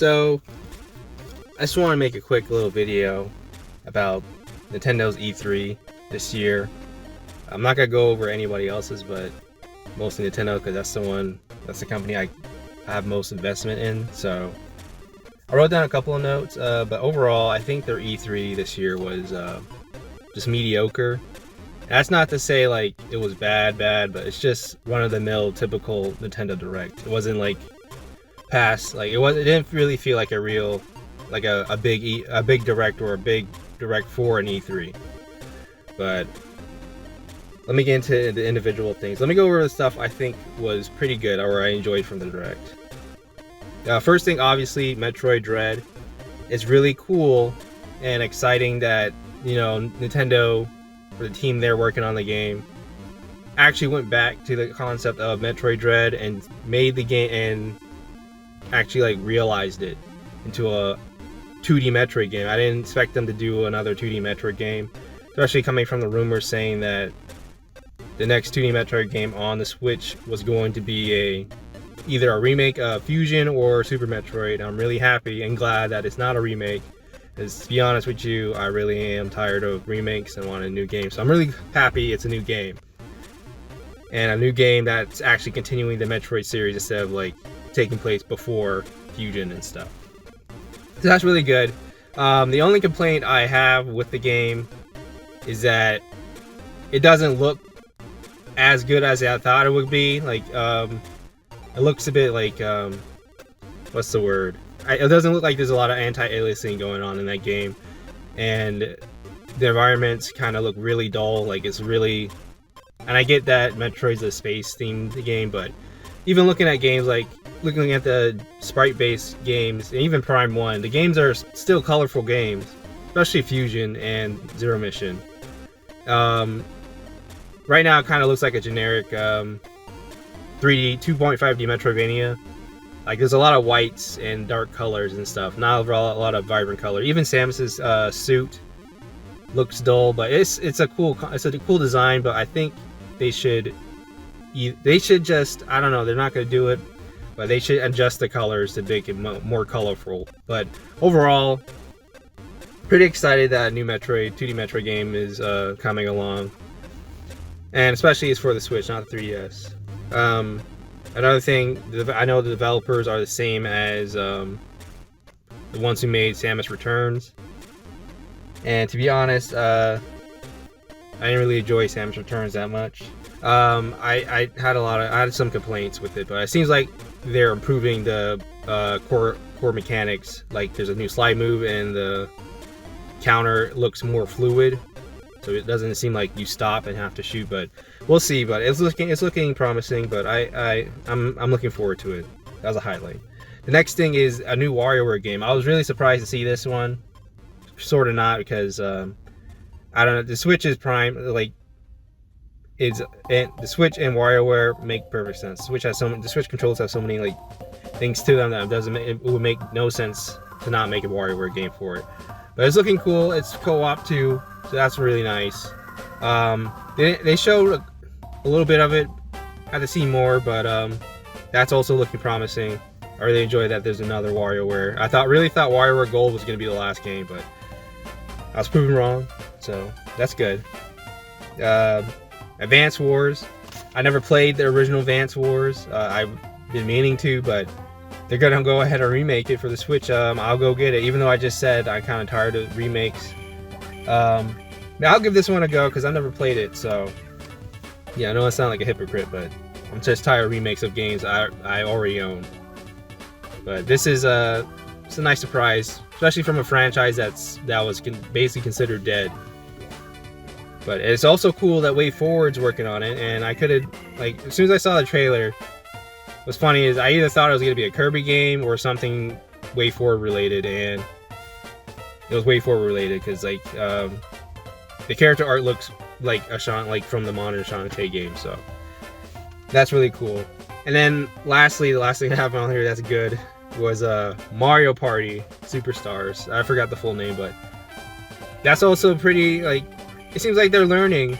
So I just want to make a quick little video about Nintendo's E3 this year. I'm not gonna go over anybody else's, but mostly Nintendo, because that's the company I have most investment in. So I wrote down a couple of notes, but overall I think their E3 this year was just mediocre. That's not to say like it was bad, but it's just run-of-the-mill typical Nintendo Direct. It wasn't like it didn't really feel like a real, like a big Direct or a big Direct for an E3. But let me get into the individual things. Let me go over the stuff I think was pretty good or I enjoyed from the Direct. First thing, obviously, Metroid Dread. It's really cool and exciting that, you know, Nintendo, or the team there working on the game, actually went back to the concept of Metroid Dread and made the game and actually like realized it into a 2D Metroid game. I didn't expect them to do another 2D Metroid game, especially coming from the rumors saying that the next 2D Metroid game on the Switch was going to be either a remake of Fusion or Super Metroid. I'm really happy and glad that it's not a remake, because to be honest with you, I really am tired of remakes and want a new game. So I'm really happy it's a new game, and a new game that's actually continuing the Metroid series instead of like taking place before Fusion and stuff. So that's really good. The only complaint I have with the game is that it doesn't look as good as I thought it would be. Like, it looks a bit like, what's the word? It doesn't look like there's a lot of anti-aliasing going on in that game, and the environments kind of look really dull. Like, it's really, and I get that Metroid's a space-themed game, but even looking at games like, looking at the sprite-based games, and even Prime 1, the games are still colorful games, especially Fusion and Zero Mission. Right now it kind of looks like a generic 2.5D Metroidvania. Like, there's a lot of whites and dark colors and stuff, not a lot of vibrant color. Even Samus's suit looks dull, but it's a cool design. But I think they should just, I don't know, they're not going to do it, but they should adjust the colors to make it more colorful. But overall, pretty excited that a new 2D Metroid game is coming along, and especially it's for the Switch, not the 3DS. Another thing, I know the developers are the same as the ones who made Samus Returns, and to be honest, I didn't really enjoy Samus Returns that much. I had some complaints with it, but it seems like they're improving the core mechanics. Like, there's a new slide move and the counter looks more fluid, so it doesn't seem like you stop and have to shoot. But we'll see. But it's looking promising. But I'm looking forward to it. That was a highlight. The next thing is a new WarioWare game. I was really surprised to see this one. Sort of not, because I don't know. The Switch is prime. Like, the Switch and WarioWare make perfect sense. The Switch controls have so many like things to them that it would make no sense to not make a WarioWare game for it. But it's looking cool. It's co-op too, so that's really nice. They showed a little bit of it. Had to see more, but that's also looking promising. I really enjoy that there's another WarioWare. I really thought WarioWare Gold was going to be the last game, but I was proven wrong, so that's good. Advance Wars. I never played the original Advance Wars. I've been meaning to, but they're gonna go ahead and remake it for the Switch. I'll go get it, even though I just said I'm kind of tired of remakes. Now I'll give this one a go because I never played it. So yeah, I know I sound like a hypocrite, but I'm just tired of remakes of games I already own. But this is it's a nice surprise, especially from a franchise that was basically considered dead. But it's also cool that WayForward's working on it, and I could have, like, as soon as I saw the trailer, what's funny is I either thought it was going to be a Kirby game or something WayForward related, and it was WayForward related because, like, the character art looks like from the modern Shantae game, so that's really cool. And then lastly, the last thing that happened on here that's good was Mario Party Superstars. I forgot the full name, but that's also pretty, like, it seems like they're learning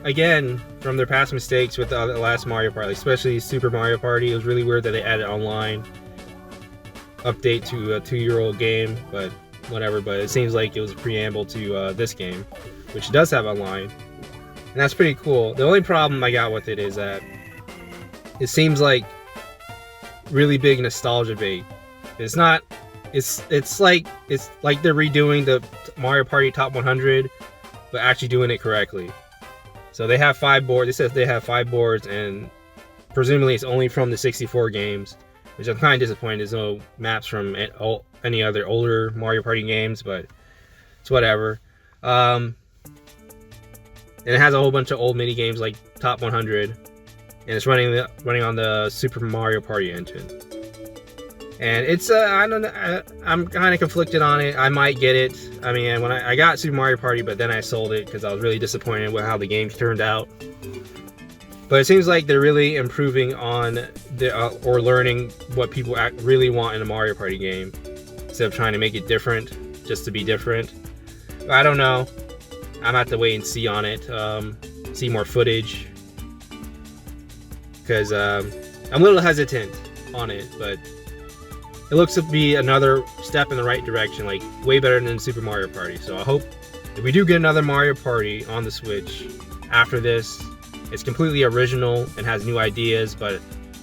again from their past mistakes with the last Mario Party, especially Super Mario Party. It was really weird that they added online. update to a 2-year-old game, but whatever. But it seems like it was a preamble to this game, which does have online, and that's pretty cool. The only problem I got with it is that it seems like really big nostalgia bait. It's not. It's like they're redoing the Mario Party Top 100, but actually doing it correctly. So they have 5 boards. It says they have 5 boards, and presumably it's only from the 64 games, which I'm kind of disappointed. There's no maps from any other older Mario Party games, but it's whatever. And it has a whole bunch of old mini games like Top 100, and it's running on the Super Mario Party engine. And it's I don't know, I'm kind of conflicted on it. I might get it. I mean, when I got Super Mario Party, but then I sold it because I was really disappointed with how the game turned out. But it seems like they're really improving on or learning what people really want in a Mario Party game, instead of trying to make it different just to be different. I don't know. I'm gonna have to wait and see on it. See more footage, because I'm a little hesitant on it, but it looks to be another step in the right direction, like way better than Super Mario Party. So I hope if we do get another Mario Party on the Switch after this, it's completely original and has new ideas, but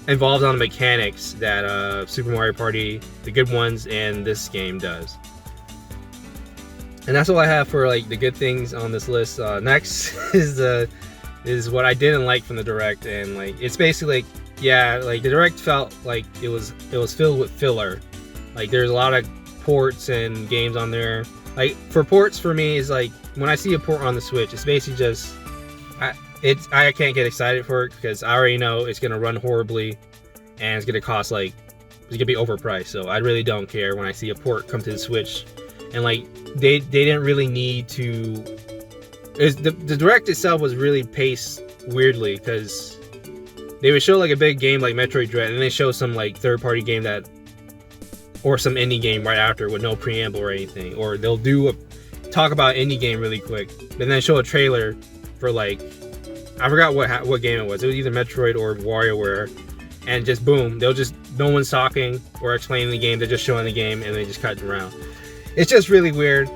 involves on the mechanics that Super Mario Party, the good ones, and this game does. And that's all I have for like the good things on this list. Next is what I didn't like from the Direct, and like it's basically like, yeah, like the Direct felt like it was filled with filler. Like there's a lot of ports and games on there. Like for ports, for me, is like when I see a port on the Switch, it's basically just I can't get excited for it because I already know it's gonna run horribly and it's gonna cost it's gonna be overpriced. So I really don't care when I see a port come to the Switch, and like they didn't really need to. The Direct itself was really paced weirdly, because they would show like a big game like Metroid Dread, and then they show some like third-party game or some indie game right after with no preamble or anything, or they'll talk about indie game really quick, but then show a trailer for like, I forgot what game it was. It was either Metroid or WarioWare, and just boom, no one's talking or explaining the game. They're just showing the game and they just cut around. It's just really weird.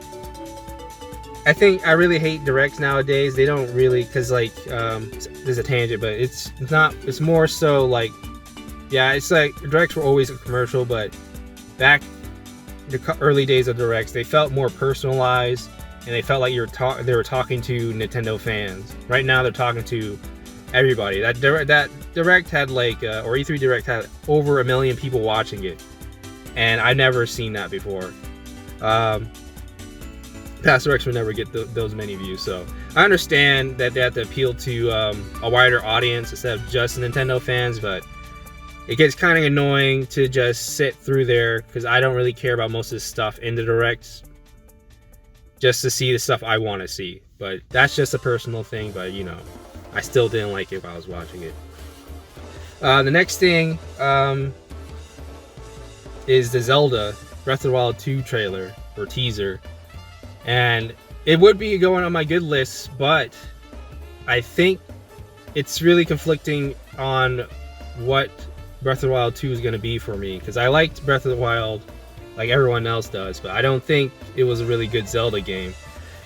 I really hate Directs nowadays. They don't really, because like there's a tangent, but it's not. It's more so like, yeah, it's like Directs were always a commercial, but back the early days of Directs, they felt more personalized, and they felt like they were talking to Nintendo fans. Right now, they're talking to everybody. That Direct had like, or E3 Direct had over 1 million people watching it, and I've never seen that before. Past Directs would never get those many views, so I understand that they have to appeal to a wider audience instead of just Nintendo fans, but it gets kind of annoying to just sit through there, because I don't really care about most of this stuff in the Directs, just to see the stuff I want to see. But that's just a personal thing, but you know, I still didn't like it if I was watching it. The next thing is the Zelda Breath of the Wild 2 trailer, or teaser. And it would be going on my good list, but I think it's really conflicting on what Breath of the Wild 2 is going to be for me, because I liked Breath of the Wild like everyone else does, but I don't think it was a really good Zelda game.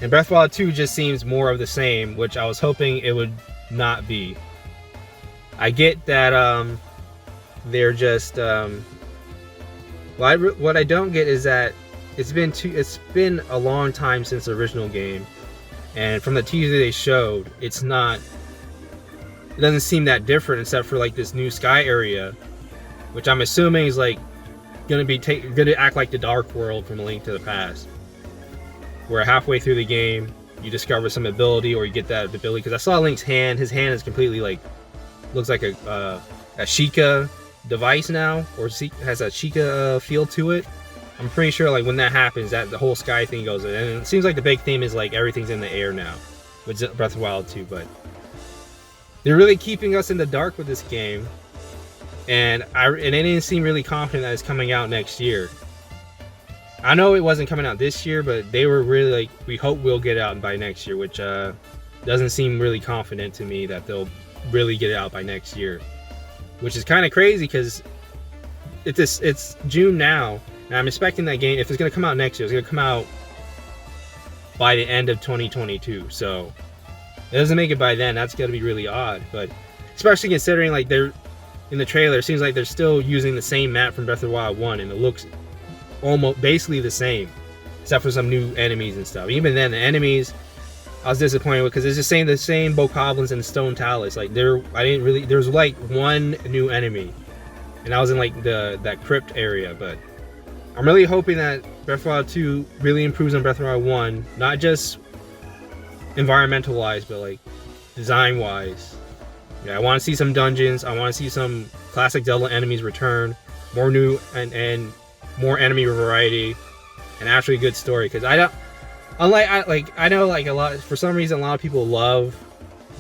And Breath of the Wild 2 just seems more of the same, which I was hoping it would not be. I get that they're just what I don't get is that it's been a long time since the original game, and from the teaser they showed, it doesn't seem that different, except for like this new sky area, which I'm assuming is like gonna act like the Dark World from A Link to the Past, where halfway through the game you discover some ability, or you get that ability. Because I saw Link's hand. His hand is completely like, looks like a Sheikah device now, or has a Sheikah feel to it. I'm pretty sure like when that happens, that the whole sky thing goes in. And it seems like the big theme is like everything's in the air now with Breath of the Wild 2, but they're really keeping us in the dark with this game, and they didn't seem really confident that it's coming out next year. I know it wasn't coming out this year, but they were really like, we hope we'll get it out by next year, which doesn't seem really confident to me that they'll really get it out by next year, which is kind of crazy because it's June now, And I'm expecting that game, if it's gonna come out next year, it's gonna come out by the end of 2022. So if it doesn't make it by then, that's gonna be really odd. But especially considering like they're in the trailer, it seems like they're still using the same map from Breath of the Wild 1, and it looks almost basically the same, except for some new enemies and stuff. Even then, the enemies I was disappointed with, because it's just the same bokoblins and stone talus. Like there's like one new enemy, and that was in like that crypt area. But I'm really hoping that Breath of the Wild 2 really improves on Breath of the Wild 1, not just environmental wise, but like design wise. Yeah, I want to see some dungeons. I want to see some classic Zelda enemies return, more new and more enemy variety, and actually a good story. Because I know like a lot, for some reason a lot of people love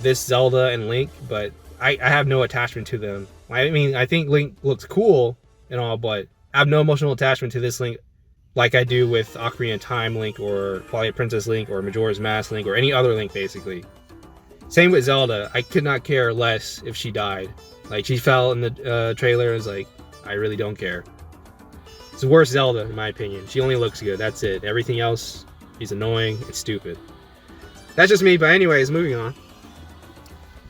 this Zelda and Link, but I have no attachment to them. I mean, I think Link looks cool and all, but I have no emotional attachment to this Link like I do with Ocarina of Time Link, or Twilight Princess Link, or Majora's Mask Link, or any other Link basically. Same with Zelda. I could not care less if she died. Like, she fell in the trailer. I was like, I really don't care. It's the worst Zelda in my opinion. She only looks good. That's it. Everything else is annoying. It's stupid. That's just me. But anyways, moving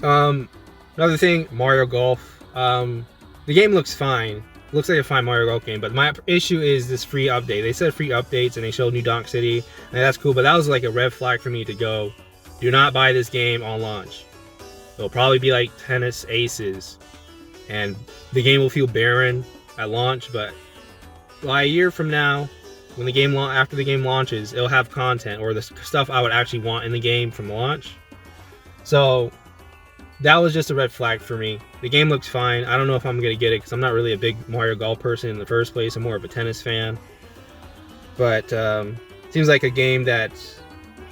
on. Another thing, Mario Golf. The game looks fine. It looks like a fine Mario Golf game. But my issue is this free update. They said free updates and they showed New Donk City. And that's cool. But that was like a red flag for me to go, do not buy this game on launch. It'll probably be like Tennis Aces, and the game will feel barren at launch. But by a year from now, when the game after the game launches, it'll have content, or the stuff I would actually want in the game from launch. So that was just a red flag for me. The game looks fine. I don't know if I'm gonna get it, because I'm not really a big Mario Golf person in the first place. I'm more of a tennis fan. But seems like a game that's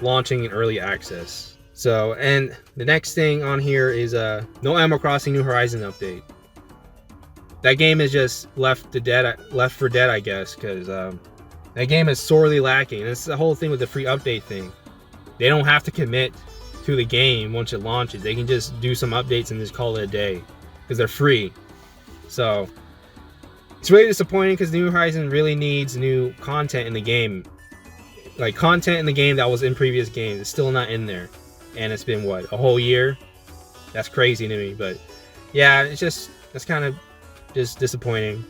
launching in early access. So, and the next thing on here is no Animal Crossing New Horizon update. That game is just left for dead, I guess, because that game is sorely lacking. And it's the whole thing with the free update thing. They don't have to commit to the game once it launches. They can just do some updates and just call it a day, because they're free. So it's really disappointing, because New Horizon really needs new content in the game. Like, content in the game that was in previous games is still not in there. And it's been, what, a whole year? That's crazy to me. But yeah, that's kind of just disappointing.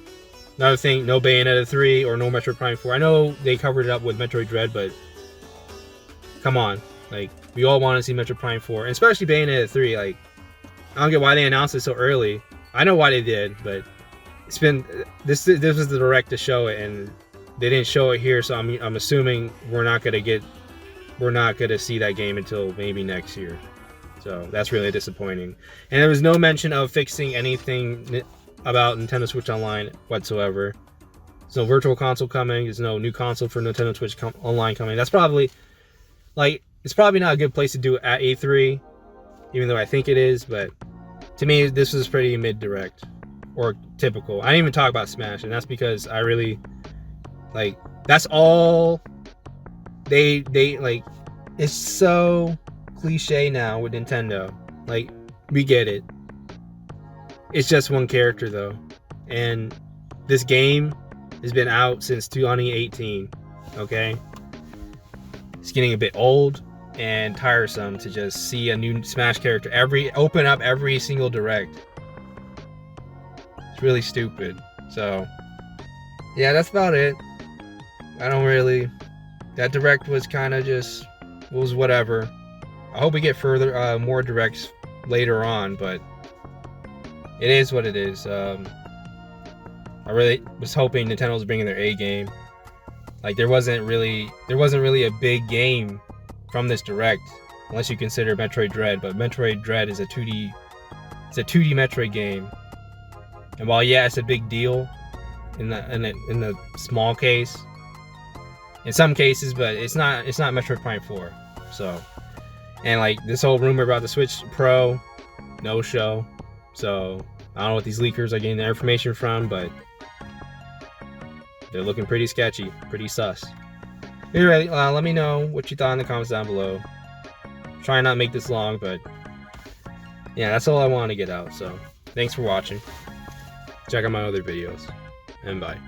Another thing, no Bayonetta 3 or no Metroid Prime 4. I know they covered it up with Metroid Dread, but come on. Like, we all want to see Metroid Prime 4, and especially Bayonetta 3. Like, I don't get why they announced it so early. I know why they did, but it's been, this was the direct to show it, and they didn't show it here, so I'm assuming we're not gonna see that game until maybe next year. So that's really disappointing. And there was no mention of fixing anything about Nintendo Switch Online whatsoever. There's no virtual console coming. There's no new console for Nintendo Switch Online coming. That's probably, like, it's probably not a good place to do it at E3, even though I think it is. But to me, this was pretty mid-direct, or typical. I didn't even talk about Smash, and that's because I really, like, that's all they like. It's so cliche now with Nintendo. Like, we get it. It's just one character though, and this game has been out since 2018. Okay, it's getting a bit old and tiresome to just see a new Smash character open up every single direct. It's really stupid. So yeah, that's about it. That direct was kind of just, was whatever. I hope we get more directs later on, but it is what it is. I really was hoping Nintendo was bringing their A game. Like, there wasn't really a big game from this direct, unless you consider Metroid Dread. But Metroid Dread is a 2D Metroid game, and while yeah, it's a big deal in the small case, in some cases, but it's not Metroid Prime 4. So, and like this whole rumor about the Switch Pro, no show. So I don't know what these leakers are getting their information from, but they're looking pretty sketchy, pretty sus. Anyway, let me know what you thought in the comments down below. Try not to make this long, but yeah, that's all I want to get out. So thanks for watching. Check out my other videos, and bye.